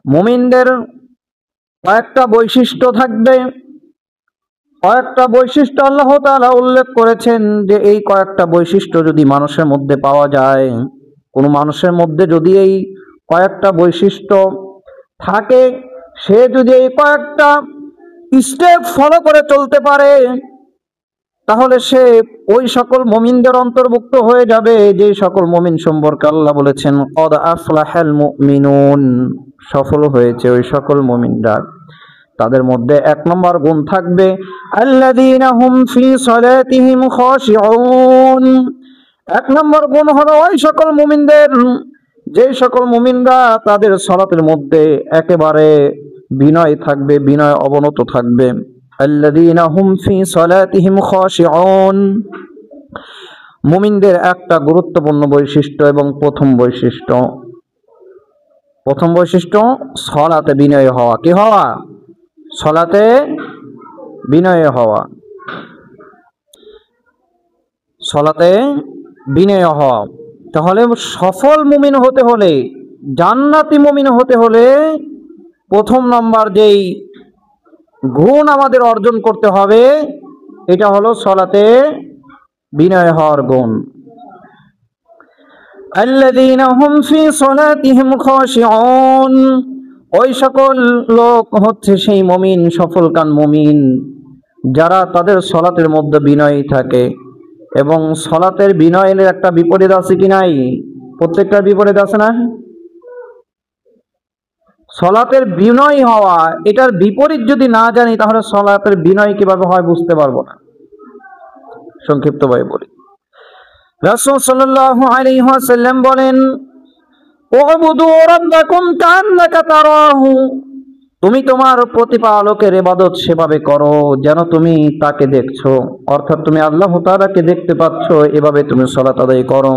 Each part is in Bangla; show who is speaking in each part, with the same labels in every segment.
Speaker 1: মুমিনদের কয়েকটা বৈশিষ্ট্য থাকবে। কয়েকটা বৈশিষ্ট্য আল্লাহ তাআলা উল্লেখ করেছেন যে এই কয়েকটা বৈশিষ্ট্য যদি মানুষের মধ্যে পাওয়া যায়, কোনো মানুষের মধ্যে যদি এই কয়েকটা বৈশিষ্ট্য থাকে, সে যদি এই কয়েকটা স্টেপ ফলো করে চলতে পারে, তাহলে সে ওই সকল মুমিনদের অন্তর্ভুক্ত হয়ে যাবে যে সকল মুমিন সম্পর্কে আল্লাহ বলেছেন কদ আফলাহাল মুমিনুন, সফল হয়েছে ওই সকল মুমিনরা। তাদের মধ্যে এক নম্বর গুণ থাকবে আল্লাযীনা হুম ফি সালাতিহিম খাশিউন। এক নম্বর গুণ হলো ওই সকল মুমিনদের, যে সকল মুমিনরা তাদের সালাতের মধ্যে একেবারে বিনয় থাকবে, বিনয় অবনত থাকবে। আল্লাযীনা হুম ফি সালাতিহিম খাশিউন, মুমিনদের একটা গুরুত্বপূর্ণ বৈশিষ্ট্য এবং প্রথম বৈশিষ্ট্য সালাতে বিনয় হওয়া। কি হওয়া? সালাতে বিনয় হওয়া, সালাতে বিনয় হওয়া। তাহলে সফল মুমিন হতে হলে, জান্নাতি মুমিন হতে হলে প্রথম নাম্বার যেই গুণ আমাদের অর্জন করতে হবে এটা হলো সালাতে বিনয় হওয়ার গুণ। আল্লাযীনা হুম ফি সালাতিহিম খাশিউন, ওই সকল লোক হচ্ছে সেই মুমিন, সফলকাম মুমিন যারা তাদের সালাতের মধ্যে বিনয় থাকে। এবং সালাতের বিনয়ের একটা বিপরীত আছে কি নাই? প্রত্যেকটার বিপরীত আছে না? সালাতের বিনয় হওয়া, এটার বিপরীত যদি না জানি তাহলে সালাতের বিনয় কিভাবে হয় বুঝতে পারবো না। সংক্ষিপ্তভাবে বলি, রাসূল সাল্লাল্লাহু আলাইহি ওয়াসাল্লাম বলেন উবুদু রাব্বাকুম কান্নাকা তারাহু, তুমি তোমার প্রতিপালকের ইবাদত সেভাবে করো যেন তুমি তাকে দেখছো, অর্থাৎ তুমি আল্লাহ তাআলাকে দেখতে পাচ্ছ, এভাবে তুমি সালাত আদায় করো।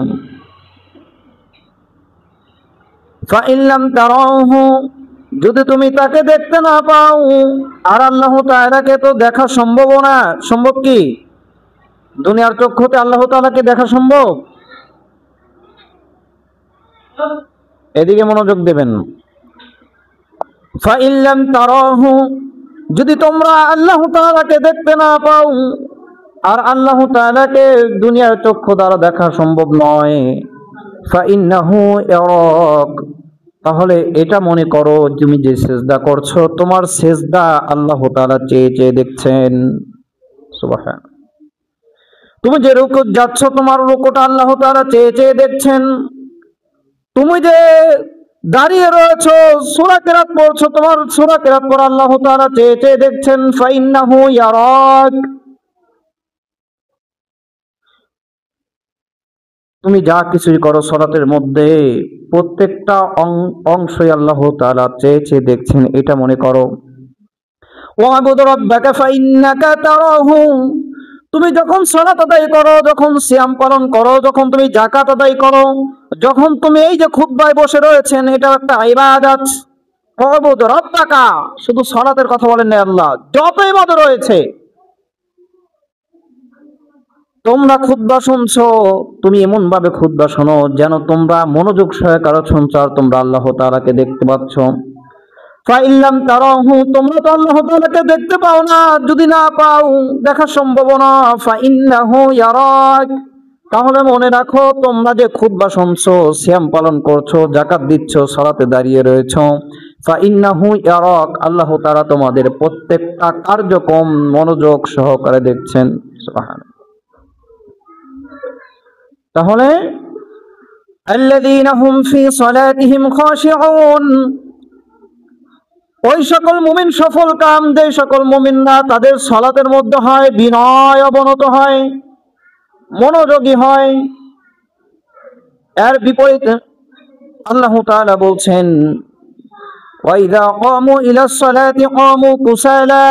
Speaker 1: ফা ইন লাম তারাহু, যদি তুমি তাকে দেখতে না পাও, আর আল্লাহ তাআলাকে তো দেখা সম্ভব না। সম্ভব কি? দুনিয়ার চক্ষুতে আল্লাহ তাআলাকে দেখা সম্ভব? এদিকে মনোযোগ দেবেন। ফা ইন লাম তারাহু, যদি তোমরা আল্লাহ তাআলাকে দেখতে না পাও, আর আল্লাহ তাআলাকে দুনিয়ার চক্ষু দ্বারা দেখা সম্ভব নয়, ফা ইন্নাহু ইয়ারাক, তাহলে এটা মনে করো তুমি যে সিজদা করছো, তোমার সিজদা আল্লাহ তাআলা চেয়ে চেয়ে দেখছেন। সুবহান, তুমি যে রুকু যাচ্ছ, তোমার রুকুটা আল্লাহ তাআলা চেয়ে চেয়ে দেখছেন। তুমি যে দাঁড়িয়ে রয়েছো, সূরা কিরাত পড়ছো, তোমার সূরা কিরাত পড়া আল্লাহ তাআলা চেয়ে চেয়ে দেখছেন। ফাইন্নাহু ইয়ারাক, তুমি যা কিছুই করো সালাতের মধ্যে প্রত্যেকটা অংশই আল্লাহ তাআলা চেয়ে চেয়ে দেখছেন, এটা মনে করো। ওয়াবুদ রাব্বাকা ফাইন্নাকা তারাহু, তুমি যখন সালাত আদায় করো, যখন সিয়াম পালন করো, যখন তুমি যাকাত আদায় করো, যখন তুমি এই যে খুতবায় বসে রয়েছেন, এটা একটা ইবাদত। ওয়াবুদ রাব্বাকা, শুধু সালাতের কথা বলেন না, আল্লাহ যত ইবাদত রয়েছে, তোমরা খুতবা শুনছো, তুমি এমন ভাবে খুতবা শোনো যেন তোমরা মনোযোগ সহকারে শুনছো আর তোমরা আল্লাহ তাআলাকে দেখতে পাচ্ছ। ফাইল্লাম তারাহু, তোমরা তো আল্লাহ তাআলাকে দেখতে পাও না, যদি না পাও, দেখা সম্ভব না। ফাইন্নাহু ইয়ারাক, তাহলে মনে রাখো তোমরা যে খুতবা শুনছো, সিয়াম পালন করছো, যাকাত দিচ্ছ, সালাতে দাঁড়িয়ে রয়েছো, ফাইন্নাহু ইয়ারাক, আল্লাহ তাআলা তোমাদের প্রত্যেকটা কার্যক্রম মনোযোগ সহকারে দেখছেন। সুবহানাল্লাহ। তাহলে আল্লাযীনা হুম ফি সালাতিহিম খাশিউন, ওই সকল মুমিন সফল কাম, যে সকল মুমিনরা তাদের সালাতের মধ্যে হয় বিনয় অবনত হয়, মনোযোগী হয়। এর বিপরীতে আল্লাহ তাআলা বলছেন ওয়া ইযা ক্বামু ইলাস সালাতি ক্বামু কুসালা,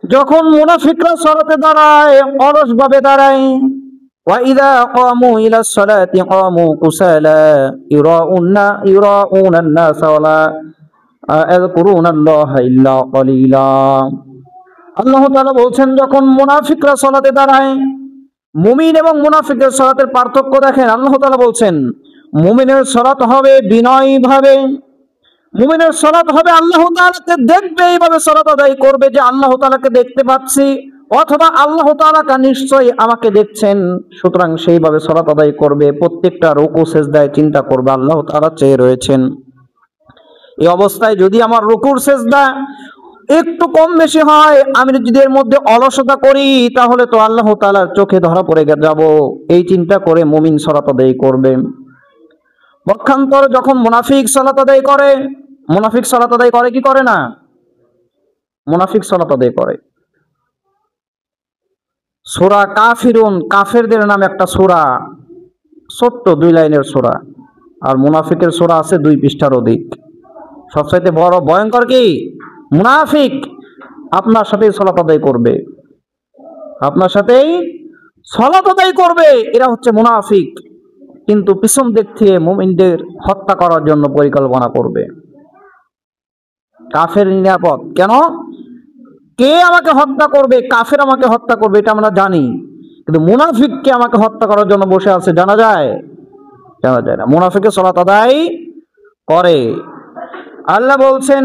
Speaker 1: যখন মুনাফিকরা সালাতে দাঁড়ায় অলসভাবে দাঁড়ায়। ওয়া ইযা ক্বামু ইলাস সালাতি ক্বামু কুসালা ইউরাউনান নাস ওয়ালা ইয়াযকুরুনাল্লাহা ইল্লা ক্বালিলা। আল্লাহ তাআলা বলছেন যখন মুনাফিকরা সালাতে দাঁড়ায়, মুমিন এবং মুনাফিকের সালাতের পার্থক্য দেখেন। আল্লাহ তাআলা বলছেন মুমিনের সালাত হবে বিনয়ী ভাবে, মুমিনের সালাত হবে আল্লাহ তাআলাকে দেখবে, এইভাবে সালাত আদায় করবে যে আল্লাহ তাআলাকে দেখতে পাচ্ছি, অথবা আল্লাহ তাআলা নিশ্চয়ই আমাকে দেখছেন, সুতরাং সেইভাবে সালাত আদায় করবে। প্রত্যেকটা রুকু সেজদায় চিন্তা করবে আল্লাহ তাআলা চেয়ে রয়েছেন। এই অবস্থায় যদি আমার রুকুর সেজদা একটু কম বেশি হয়, আমি যদি এর মধ্যে অলসতা করি, তাহলে তো আল্লাহ তাআলার চোখে ধরা পড়ে যাব। এই চিন্তা করে মুমিন সালাত আদায় করবে। পক্ষান্তর যখন মুনাফিক সালাত আদায় করে, মুনাফিক সালাত আদায় করে কি করে না? মুনাফিক সালাত আদায় করে। সূরা কাফিরুন, কাফেরদের নামে একটা সূরা, ছোট্ট 2 লাইনের সূরা, আর মুনাফিকের সূরা আছে 2 পৃষ্ঠার অধিক। সবচাইতে বড় ভয়ঙ্কর কি? মুনাফিক আপনার সাথেই সালাত আদায় করবে, আপনার সাথেই সালাত আদায় করবে, এরা হচ্ছে মুনাফিক। কিন্তু পিছন দিক থেকে মুমিনদের হত্যা করার জন্য পরিকল্পনা করবে। কাফের নিরাপদ কেন? কে আমাকে হত্যা করবে? কাফের আমাকে হত্যা করবে, এটা আমরা জানি, কিন্তু মুনাফিককে আমাকে হত্যা করার জন্য বসে আছে, জানা যায়? জানা যায় না। মুনাফিকের সালাত আদায় করে। আল্লাহ বলছেন,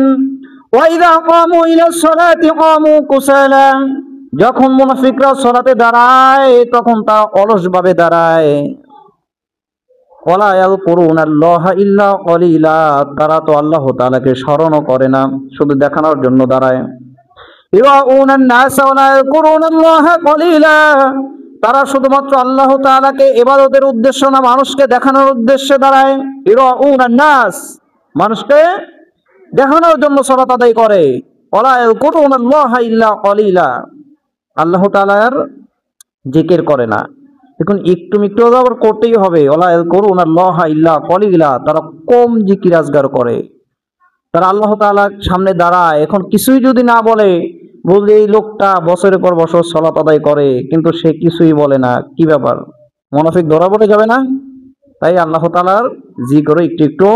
Speaker 1: ওয়াইদা কামু ইলাস সালাতি কামু কুসালা, যখন মুনাফিকরা সালাতে দাঁড়ায় তখন তারা অলসভাবে দাঁড়ায়। ওয়ালা ইয়াযকুরুনাল্লাহা ইল্লা কলিলা, তারা তো আল্লাহ তাআলাকে স্মরণও করে না, শুধু দেখানোর জন্য দাঁড়ায়। ইরাউনান নাসা ওয়া লা ইয়াযকুরুনাল্লাহা কলিলা, তারা শুধুমাত্র আল্লাহ তাআলাকে ইবাদতের উদ্দেশ্য না, মানুষকে দেখানোর উদ্দেশ্যে দাঁড়ায়। ইরাউনান নাস, মানুষকে দেখানোর জন্য সালাত আদায় করে। ওয়ালা ইয়াযকুরুনাল্লাহা ইল্লা কলিলা, আল্লাহ তাআলার জিকির করে না। এখন একটু একটু আবার করতেই হবে। ওয়ালা ইয়াযকুরুনাল্লাহা ইল্লা কলিলা, তারা কম জিকির আজগার করে, তারা আল্লাহ তাআলার সামনে দাঁড়ায়। এখন কিছুই যদি না বলে, বললে এই লোকটা বছরের পর বছর সালাত আদায় করে কিন্তু সে কিছুই বলে না, কি ব্যাপার? মুনাফিক ধরা পড়ে যাবে না? তাই আল্লাহ তাআলার জিকির একটু একটু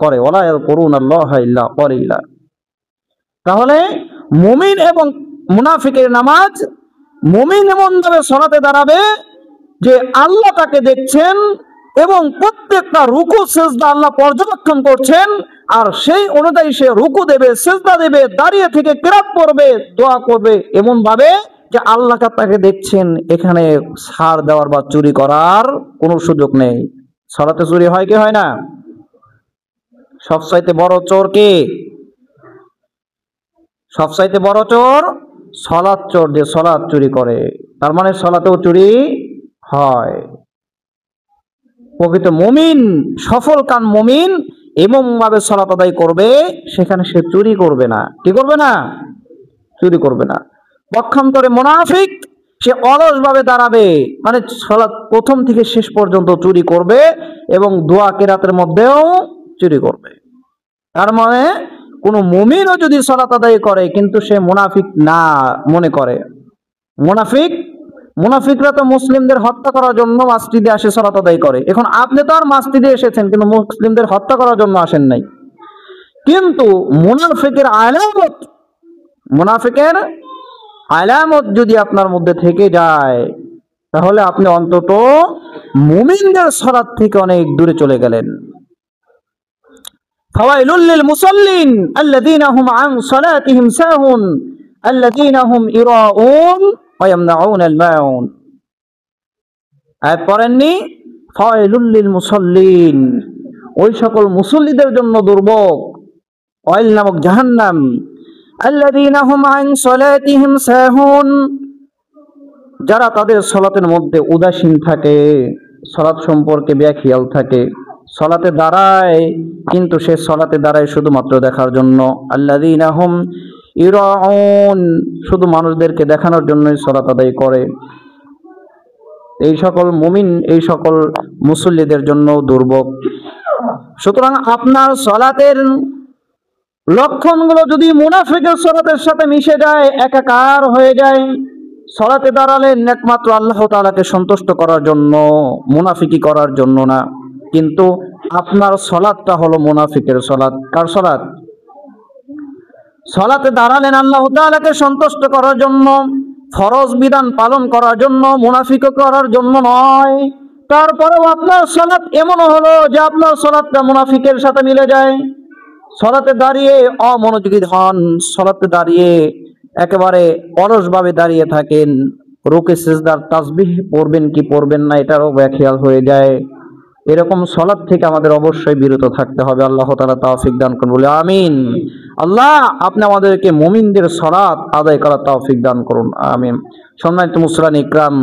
Speaker 1: করে। ওয়ালা ইয়াযকুরুনাল্লাহা ইল্লা কলিলা। তাহলে মুমিন এবং মুনাফিকের নামাজ, মুমিন এমন ভাবে সালাতে দাঁড়াবে যে আল্লাহ তাকে দেখছেন এবং প্রত্যেকটা রুকু সেজদা আল্লাহ পর্যবেক্ষণ করছেন, আর সেই অনুযায়ী সে রুকু দেবে, সেজদা দেবে, দাঁড়িয়ে থেকে কিরাত পড়বে, দোয়া করবে এমন ভাবে যে আল্লাহ তাকে দেখছেন। এখানে ছাড় দেওয়ার বা চুরি করার কোনো সুযোগ নেই। সালাতে চুরি হয় কি হয় না? সবচাইতে বড় চোর কে? সবচাইতে বড় চোর সালাত চোর, যে সালাত চুরি করে। তার মানে সালাতেও চুরি হয়। প্রকৃত মুমিন, সফল কান মুমিন এমন ভাবে সালাত আদায় করবে, সেখানে সে চুরি করবে না। কি করবে না? চুরি করবে না। পক্ষান্তরে মুনাফিক, সে অলস ভাবে দাঁড়াবে, মানে সালাত প্রথম থেকে শেষ পর্যন্ত চুরি করবে এবং দোয়া কিরাতের মধ্যেও চুরি করবে। তার মানে কোন মুমিনও যদি সালাত আদায় করে কিন্তু সে মুনাফিক না মনে করে, মুনাফিকরা তো মুসলিমদের হত্যা করার জন্য মসজিদে আসে, সালাত আদায় করে। এখন আপনি তো আর মসজিদে এসেছেন কিন্তু মুসলিমদের হত্যা করার জন্য আসেন নাই। কিন্তু মুনাফিকের আলামত যদি আপনার মধ্যে থেকে যায়, তাহলে আপনি অন্তত মুমিনদের সালাত থেকে অনেক দূরে চলে গেলেন। ফাওয়াইলুল লিল মুসাল্লিন আল্লাযীনা হুম আন সালাতিহিম সাহুন আল্লাযীনা হুম ইরাউন ওয়া ইয়ামনাউনাল মাউন। আয়াত পড়েননি? ফাওয়াইলুল লিল মুসাল্লিন, ওই সকল মুসল্লিদের জন্য দুর্ভোগ, ওয়াইল নামক জাহান্নাম। আল্লাযীনা হুম আন সালাতিহিম সাহুন, যারা তাদের সালাতের মধ্যে উদাসীন থাকে, সালাত সম্পর্কে বেখেয়াল থাকে, সালাতে দাঁড়ায় কিন্তু সে সালাতে দাঁড়ায় শুধুমাত্র দেখার জন্য। আল্লাযীনা হুম ইরাউন, শুধু মানুষদেরকে দেখানোর জন্যই সালাত আদায় করে। এই সকল মুমিন, এই সকল মুসল্লিদের জন্য দুর্ভোগ। সুতরাং আপনার সালাতের লক্ষণগুলো যদি মুনাফিকের সালাতের সাথে মিশে যায়, একাকার হয়ে যায়, সালাতে দাঁড়ালেন একমাত্র আল্লাহ তাআলাকে সন্তুষ্ট করার জন্য, মুনাফিকি করার জন্য না, কিন্তু আপনার সালাতটা হলো মুনাফিকের সালাত। কার সালাত? সালাতে দাঁড়ালেন আল্লাহ তাআলাকে সন্তুষ্ট করার জন্য, ফরজ বিধান পালন করার জন্য, মুনাফিক করার জন্য নয়। তারপরেও আপনার সালাত এমন হলো যে আপনার সালাতটা মুনাফিকের সাথে মিলে যায়। সালাতে দাঁড়িয়ে অমনোযোগী হন, সালাতে দাঁড়িয়ে একেবারে অলসভাবে দাঁড়িয়ে থাকেন, রুকু সিজদার তাসবিহ পড়বেন কি পড়বেন না এটারও বেখেয়াল হয়ে যায়, এরকম সালাত থেকে আমাদের অবশ্যই বিরত থাকতে হবে। আল্লাহ তাআলা তৌফিক দান করুন, বলে আমিন। আল্লাহ আপনি আমাদেরকে মুমিনদের সালাত আদায় করার তৌফিক দান করুন, আমিন। সম্মানিত মুসলিম ইকরাম,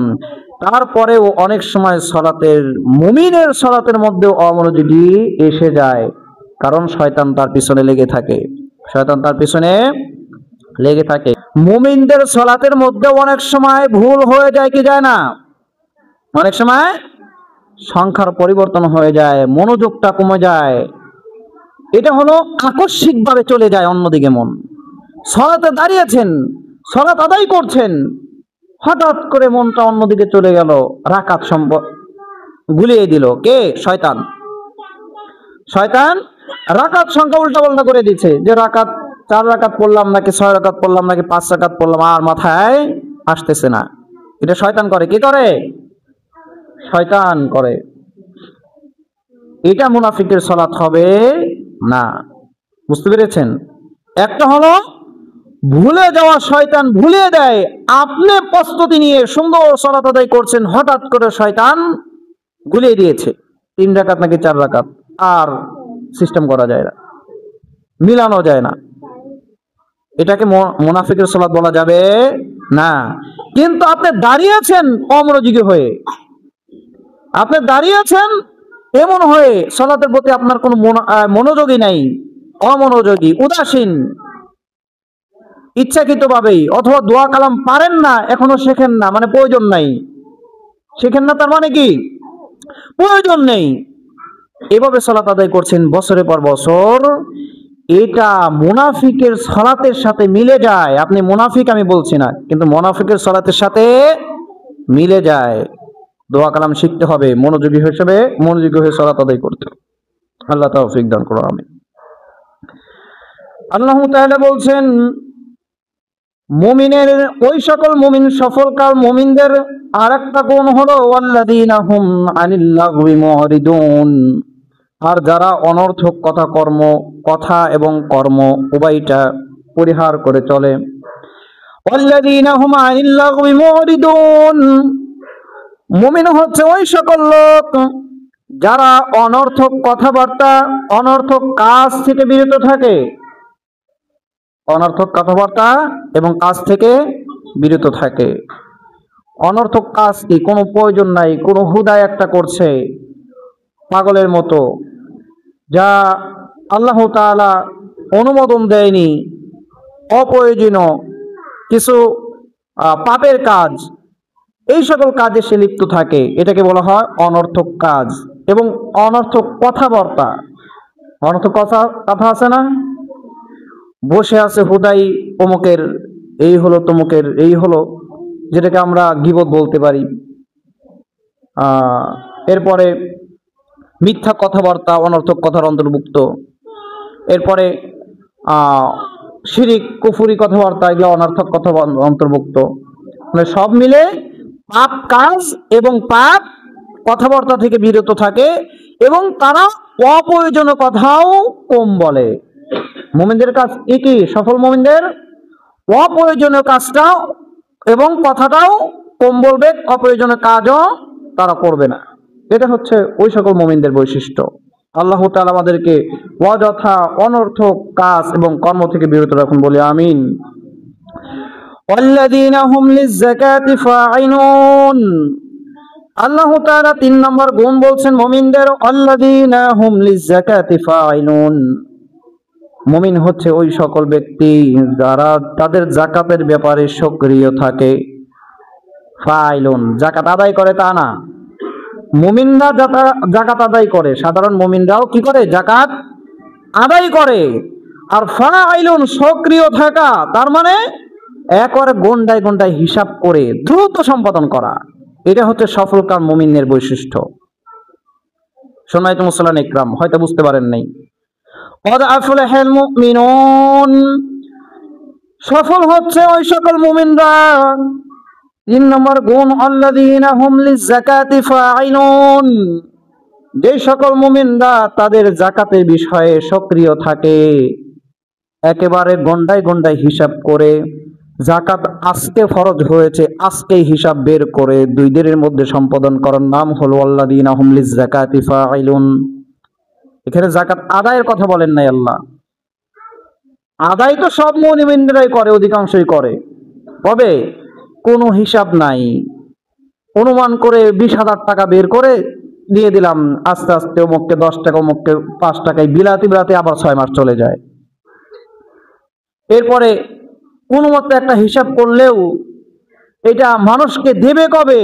Speaker 1: তারপরেও অনেক সময় সালাতের মুমিনের সালাতের মধ্যেও অমনোযোগী এসে যায়, কারণ শয়তান তার পিছনে লেগে থাকে, শয়তান তার পিছনে লেগে থাকে। মুমিনদের সালাতের মধ্যে অনেক সময় ভুল হয়ে যায় কি যায় না, অনেক সময় সংখ্যার পরিবর্তন হয়ে যায়, মনোযোগটা কমে যায়, এটা হলো আকস্মিকভাবে চলে যায় অন্যদিকে মন। সালাতে দাঁড়িয়েছেন, সালাত আদায় করছেন, হঠাৎ করে মনটা অন্যদিকে চলে গেল, রাকাত গুলিয়ে দিল কে? শয়তান। শয়তান রাকাত সংখ্যা উল্টা পাল্টা করে দিচ্ছে, যে রাকাত 4 রাকাত পড়লাম নাকি 6 রাকাত পড়লাম নাকি 5 রাকাত পড়লাম আর মাথায় আসতেছে না। এটা শয়তান করে, কি করে? শয়তান করে। এটা মুনাফিকের সালাত হবে না, বুঝতে পেরেছেন? একটা হলো ভুলে যাওয়া, শয়তান ভুলিয়ে দেয়, আপনি প্রস্তুতি নিয়ে সুন্দর সালাত আদায় করছেন, হঠাৎ করে শয়তান গুলিয়ে দিয়েছে 3 রাকাত নাকি 4 রাকাত, আর সিস্টেম করা যায় না, মিলানো যায় না, এটাকে মুনাফিকের সালাত বলা যাবে না। কিন্তু আপনি দাঁড়িয়েছেন অমনোযোগী হয়ে, আপনি দাঁড়িয়েছেন এমন হয়ে সালাতের প্রতি আপনার কোনো মনোযোগই নাই, অমনোযোগী, উদাসীন, ইচ্ছাকৃতভাবেই, অথবা দোয়া কালাম পারেন না, এখনো শেখেন না, মানে প্রয়োজন নাই, শেখেন না তার মানে কি প্রয়োজন নেই, এভাবে সালাত আদায় করছেন বছরের পর বছর, এটা মুনাফিকের সালাতের সাথে মিলে যায়। আপনি মুনাফিক আমি বলছি না, কিন্তু মুনাফিকের সালাতের সাথে মিলে যায়। দোয়া কালাম শিখতে হবে, মনোযোগী হয়ে সালাত আদায় করতে। আল্লাহ তৌফিক দান করুন, আমিন। আল্লাহ তাআলা বলছেন, মুমিনের, ওই সকল মুমিন, সফলকার মুমিনদের আরেকটা গুণ হলো ওয়াল্লাযীনা হুম আনিল লাগবি মুরিদুন, আর যারা অনর্থক কথা এবং কর্ম উভয়টা পরিহার করে চলে। ওয়াল্লাযীনা হুম আনিল লাগবি মুরিদুন, মুমিন হচ্ছে ওই সকল লোক যারা অনর্থক কথাবার্তা, অনর্থক কাজ থেকে বিরত থাকে, অনর্থক কথাবার্তা এবং কাজ থেকে বিরত থাকে। অনর্থক কাজ কি? কোনো প্রয়োজন নাই, কোনো হুদায় একটা করছে পাগলের মতো, যা আল্লাহ তাআলা অনুমোদন দেয়নি, অপ্রয়োজনীয় কিছু পাপের কাজ, এই সকল কাজে সে লিপ্ত থাকে, এটাকে বলা হয় অনর্থক কাজ। এবং অনর্থক কথাবার্তা, অনর্থক কথা আছে না, বসে আছে হুদাই অমুকের এই হলো, তমুকের এই হলো, যেটাকে আমরা গীবত বলতে পারি। এরপরে মিথ্যা কথাবার্তা অনর্থক কথার অন্তর্ভুক্ত। এরপরে শিরিক কুফরি কথাবার্তা, এগুলো অনর্থক কথা অন্তর্ভুক্ত। মানে সব মিলে পাপ কাজ এবং পাপ কথাবার্তা থেকে বিরত থাকে, এবং তারা অপ্রয়োজনীয় কথাও কম বলে। মুমিনদের কাজ কি? সফল মুমিনদের অপ্রয়োজনীয় কাজটাও এবং কথাটাও কম বলবে, অপ্রয়োজনীয় কাজও তারা করবে না। এটা হচ্ছে ওই সকল মুমিনদের বৈশিষ্ট্য। আল্লাহ তাআলা আমাদেরকে অযথা অনর্থক কাজ এবং কর্ম থেকে বিরত রাখুন, বলি আমিন। ওয়াল্লাযীনা হুম লিয-যাকাতি ফাঈলুন, আল্লাহ তাআলা 3 নম্বর গুণ বলছেন মুমিনদের, ওয়াল্লাযীনা হুম লিয-যাকাতি ফাঈলুন, মুমিন হচ্ছে ওই সকল ব্যক্তি যারা তাদের যাকাতের ব্যাপারে সক্রিয় থাকে। ফাঈলুন, যাকাত আদায় করে তা না, মুমিনরা যাকাত আদায় করে, সাধারণ মুমিনরাও কি করে? যাকাত আদায় করে। আর ফাঈলুন, সক্রিয় থাকা, তার মানে একবারে ঘন্টায় ঘন্টায় হিসাব করে দ্রুত সম্পাদন করা, এটা হচ্ছে সফলকার মুমিনের বৈশিষ্ট্য। সম্মানিত মুসলিম ইকরাম, হয়তো বুঝতে পারেন নাই। ক্বাদ আফলাহাল মুমিনুন, সফল হচ্ছে ওই সকল মুমিনরা। 3 নম্বর গুণ, আল্লাযীনা হুম লিয-যাকাতি ফাঈলুন, যে সকল মুমিনরা তাদের জাকাতের বিষয়ে সক্রিয় থাকে, একেবারে গন্ডায় গন্ডায় হিসাব করে, জাকাত আজকে ফরজ হয়েছে আজকেই হিসাব বের করে 2 দিনের মধ্যে সম্পাদন করার নাম হলো আল্লাযীনা হুম লিয-যাকাতি ফাঈলুন। এখানে জাকাত আদায়ের কথা বলেন নাই আল্লাহ। আদায় তো সব মুমিনরাই করে, অধিকাংশই করে। তবে কোনো হিসাব নাই, অনুমান করে 20,000 টাকা বের করে দিয়ে দিলাম, আস্তে আস্তে অমুককে 10 টাকা, অমুককে 5 টাকায় বিলাতে বিলাতে আবার 6 মাস চলে যায়। এরপরে কোনো মতে একটা হিসাব করলেও এটা মানুষকে দেবে কবে,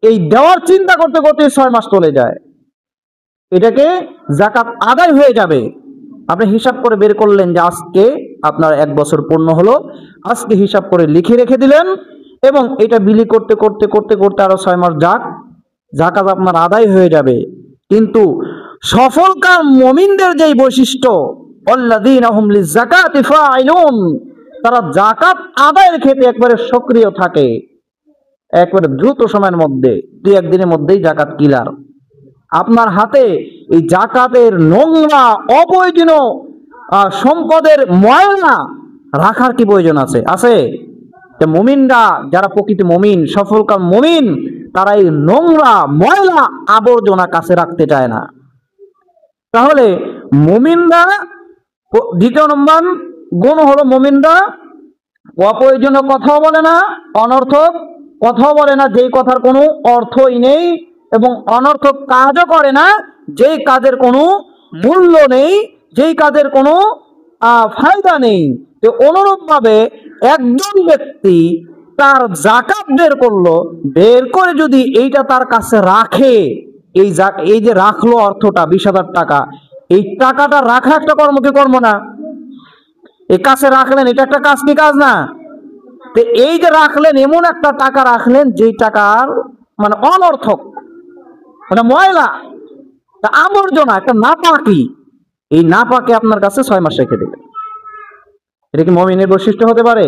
Speaker 1: এই দেওয়ার চিন্তা করতে করতে 6 মাস চলে যায়। এটাকে জাকাত আদায় হয়ে যাবে। আপনি হিসাব করে বের করলেন যে আজকে আপনার 1 বছর পূর্ণ হলো, আজকে হিসাব করে লিখে রেখে দিলেন, এবং এটা বিলি করতে করতে করতে করতে আরো 6 মাস যাক, জাকাত আপনার আদায় হয়ে যাবে। কিন্তু সফলকাম মুমিনদের যেই বৈশিষ্ট্য, আল্লাযীনা হুম লিয-যাকাতি ফাঈলুন, তারা জাকাত আদায়ের ক্ষেত্রে একবারে সক্রিয় থাকে, একবারে দ্রুত সময়ের মধ্যে 2-1 দিনের মধ্যেই জাকাত ক্লিয়ার। আপনার হাতে এই জাকাতের নোংরা অপ্রয়োজনীয় সম্পদের ময়লা রাখার কি প্রয়োজন আছে? আছে? মুমিনরা যারা প্রকৃত মুমিন, সফলকাম মুমিন, তারা এই নোংরা ময়লা আবর্জনা কাছে রাখতে চায় না। তাহলে মুমিনরা, দ্বিতীয় নম্বর গুণ হলো মুমিনরা অপ্রয়োজনীয় কথাও বলে না, অনর্থক কথাও বলে না যেই কথার কোনো অর্থই নেই, এবং অনর্থক কাজও করে না যেই কাজের কোনো মূল্য নেই, যেই কাজের কোনো ফায়দা নেই। তো অনুরূপভাবে একজন ব্যক্তি তার জাকাত বের করলো, বের করে যদি এইটা তার কাছে রাখে, এই যে রাখলো অর্থটা 20,000 টাকা, এই টাকাটা রাখা একটা কর্ম কি কর্ম না? এই কাছে রাখলেন, এটা একটা কাজ কি কাজ না? তো এই যে রাখলেন, এমন একটা টাকা রাখলেন যেই টাকার মানে অনর্থক, মানে ময়লা, আবর্জনা, একটা নাপাকি, এই নাপাকি আপনার কাছে 6 মাস রেখে দেবে। এটা কি মুমিনের বৈশিষ্ট্য হতে পারে?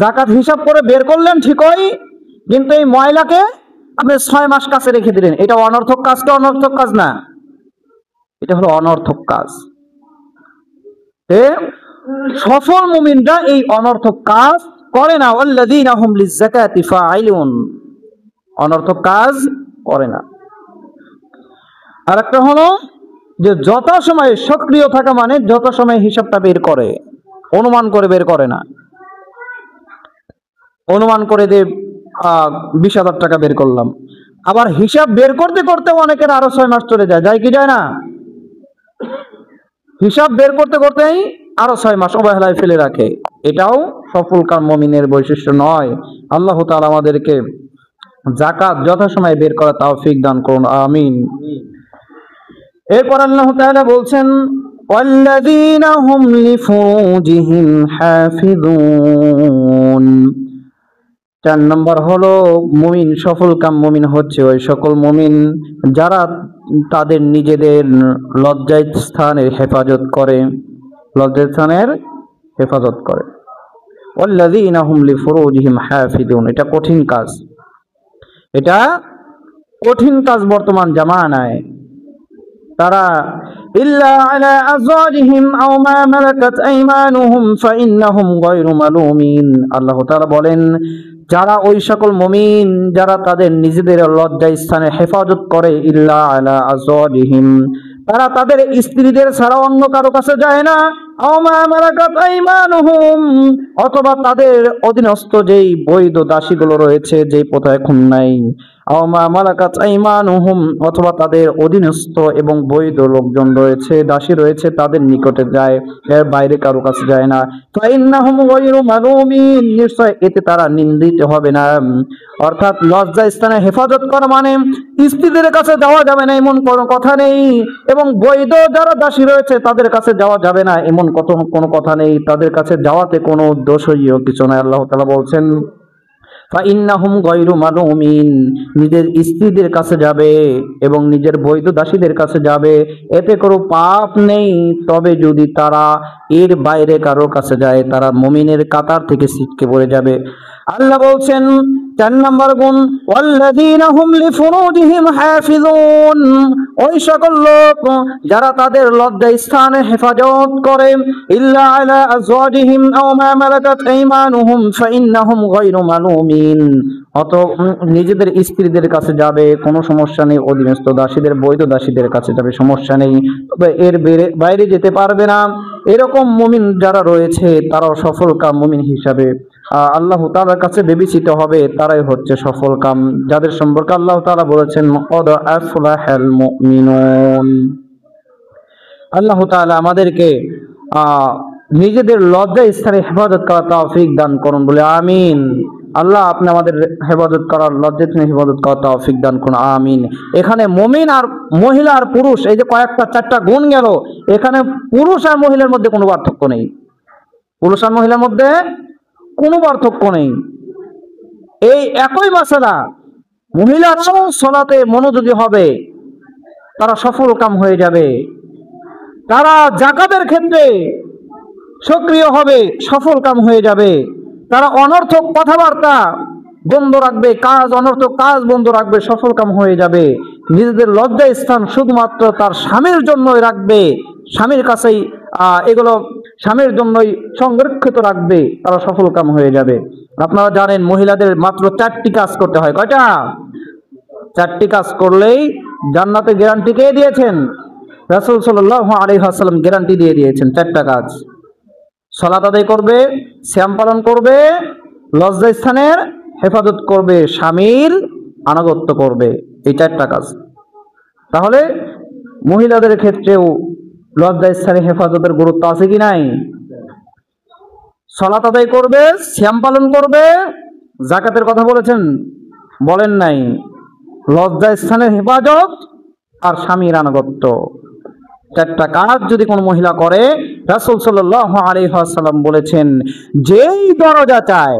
Speaker 1: জাকাত হিসাব করে বের করলেন ঠিকই, কিন্তু এই ময়লাকে আপনি 6 মাস কাছে রেখে দিলেন, এটা অনর্থক কাজ তো? অনর্থক কাজ না, এটা হলো অনর্থক কাজ। সফল মুমিনরা এই অনর্থক কাজ করে না। আল্লাযীনা হুম লিয-যাকাতি ফাঈলুন, অনর্থক কাজ করে না। আর একটা হলো যে যথাসময়ে সক্রিয় থাকা, মানে যথাসময়ে হিসাবটা বের করে, অনুমান করে বের করে না। অনুমান করে দিয়ে 20,000 টাকা বের করলাম, আবার হিসাব বের করতে করতে অনেকের আরো 6 মাস চলে যায়, যায় কি যায় না? হিসাব বের করতে করতেই আরো 6 মাস অবহেলায় ফেলে রাখে। এটাও সফলকাম মুমিনের বৈশিষ্ট্য নয়। আল্লাহ তাআলা আমাদেরকে জাকাত যথাসময়ে বের করা তৌফিক দান করুন, আমিন। এরপর আল্লাহ তাআলা বলছেন, ওয়াল্লাযীনা হুম লিফুরুজিহিম হাফিযুন। 4 নম্বর হলো মুমিন, সফলকাম মুমিন হচ্ছে ওই সকল মুমিন যারা তাদের নিজেদের লজ্জার স্থানের হেফাজত করে, লজ্জার স্থানের হেফাজত করে। ওয়াল্লাযীনা হুম লিফুরুজিহিম হাফিযুন, এটা কঠিন কাজ, এটা কঠিন কাজ বর্তমান জামানায়। তারা ইল্লা আলা আযওয়াজিহিম আও মা মালাকাত আইমানুহুম ফাইন্নাহুম গায়রু মালুমিন। আল্লাহ তাআলা বলেন, যারা ওই সকল মুমিন যারা তাদের নিজেদের লজ্জা স্থানে হেফাজত করে, ইল্লা আলা আযওয়াজিহিম, তারা তাদের স্ত্রীদের ছাড়া অন্য কারো কাছে যায় না, আও মা মালাকাত আইমানুহুম, অথবা তাদের অধীনস্থ যেই বৈধ দাসীগুলো রয়েছে, যেই প্রথায় খুন নাই, আও মা মালাকাত আইমানুহুম, অথবা তাদের অধীনস্থ এবং বৈধ লোকজন রয়েছে, দাসী রয়েছে, তাদের নিকটে যায়, এর বাইরে কারো কাছে যায় না। ফাইন্নাহুম গায়রু মালুমিন, নিশ্চয় এতে তারা নিন্দিত হবে না। অর্থাৎ লজ্জা স্থানে হেফাজত করা মানে স্ত্রীদের কাছে যাওয়া যাবে না এমন কোনো কথা নেই, এবং বৈধ যারা দাসী রয়েছে তাদের কাছে যাওয়া যাবে না এমন কোনো কথা নেই, তাদের কাছে যাওয়াতে কোনো দোষনীয় কিছু নয়। আল্লাহ তাআলা বলছেন, ফাইন্নাহুম গায়রু মালুমিন, নিজের স্ত্রীদের কাছে যাবে এবং নিজের বৈধ দাসীদের কাছে যাবে, এতে কোনো পাপ নেই। তবে যদি তারা এর বাইরে কারো কাছে যায়, তারা মুমিনের কাতার থেকে ছিটকে পড়ে যাবে। আল্লাহ বলছেন 4 নম্বর গুণ, ওয়াল্লাযীনা হুম লিফুরুজিহিম হাফিজুন, ওই সকল লোক যারা তাদের লজ্জা স্থানে হেফাজত করে, ইল্লা আলা আজওয়াজিহিম আও মা মালাকাত আইমানুহুম ফাইন্নাহুম গায়রু মালুমিন, নিজেদের স্ত্রীদের কাছে যাবে, কোনো সমস্যা নেই, অধীনস্থ দাসীদের বৈধ দাসীদের কাছে যাবে, সমস্যা নেই, তবে এর বাইরে যেতে পারবে না। এরকম মুমিন যারা রয়েছে তারাও সফল কাম মুমিন হিসাবে আল্লাহ তাআলার কাছে বিবেচিত হবে, তারাই হচ্ছে সফল কাম, যাদের সম্পর্কে আল্লাহ তাআলা বলেছেন ক্বাদ আফলাহাল মুমিনুন। আল্লাহ তাআলা আমাদেরকে নিজেদের লজ্জা স্থানে হেফাজত করার তৌফিক দান করুন, বলে আমিন। আল্লাহ আপনি আমাদের হেফাজত করার, লজ্জা স্থানে হেফাজত করার তৌফিক দান করুন, আমিন। এখানে মুমিন আর মহিলা আর পুরুষ, এই যে কয়েকটা 4টা গুণ গেল, এখানে পুরুষ আর মহিলার মধ্যে কোনো পার্থক্য নেই, পুরুষ আর মহিলার মধ্যে কোনো পার্থক্য নেই। এই একই মাসালা, মহিলারাও সালাতে মনোযোগী হবে, তারা সফল কাম হয়ে যাবে, তারা যাকাতের ক্ষেত্রে সক্রিয় হবে, সফল কাম হয়ে যাবে, তারা অনর্থক কথাবার্তা বন্ধ রাখবে, অনর্থক কাজ বন্ধ রাখবে, সফল কাম হয়ে যাবে, নিজেদের লজ্জা স্থান শুধুমাত্র তার স্বামীর জন্যই রাখবে, স্বামীর কাছেই এগুলো স্বামীর জন্যই সংরক্ষিত রাখবে, তারা সফল কাম হয়ে যাবে। আপনারা জানেন মহিলাদের মাত্র 4টি কাজ করতে হয়। কয়টা? 4টি কাজ করলেই জান্নাতে গ্যারান্টি কে দিয়েছেন? রাসূল সাল্লাল্লাহু আলাইহি ওয়াসাল্লাম গ্যারান্টি দিয়ে দিয়েছেন। 4টা কাজ, সালাত আদায় করবে, সিয়াম পালন করবে, লজ্জা স্থানের হেফাজত করবে, স্বামীর আনুগত্য করবে, এই 4টা কাজ। তাহলে মহিলাদের ক্ষেত্রেও লজ্জা স্থানে হেফাজতের গুরুত্ব আছে কি নাই? সালাত আদায় করবে, সিয়াম পালন করবে, যাকাতের কথা বলেছেন? বলেন নাই। লজ্জা স্থানের হেফাজত আর স্বামীর আনুগত্য, 4টা কাজ যদি কোনো মহিলা করে, রাসূল সাল্লাল্লাহু আলাইহি ওয়াসাল্লাম বলেছেন যেই দরজা চায়,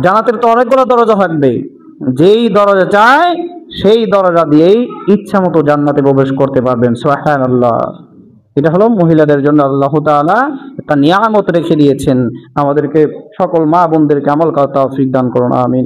Speaker 1: জান্নাতের তো অনেকগুলো দরজা থাকবে, যেই দরজা চায় সেই দরজা দিয়েই ইচ্ছা মতো জান্নাতে প্রবেশ করতে পারবেন। সুবহানাল্লাহ। এটা হলো মহিলাদের জন্য আল্লাহ তাআলা একটা নিয়ামত রেখে দিয়েছেন। আমাদেরকে সকল মা বোনদেরকে আমল করার তৌফিক দান করুন, আমিন।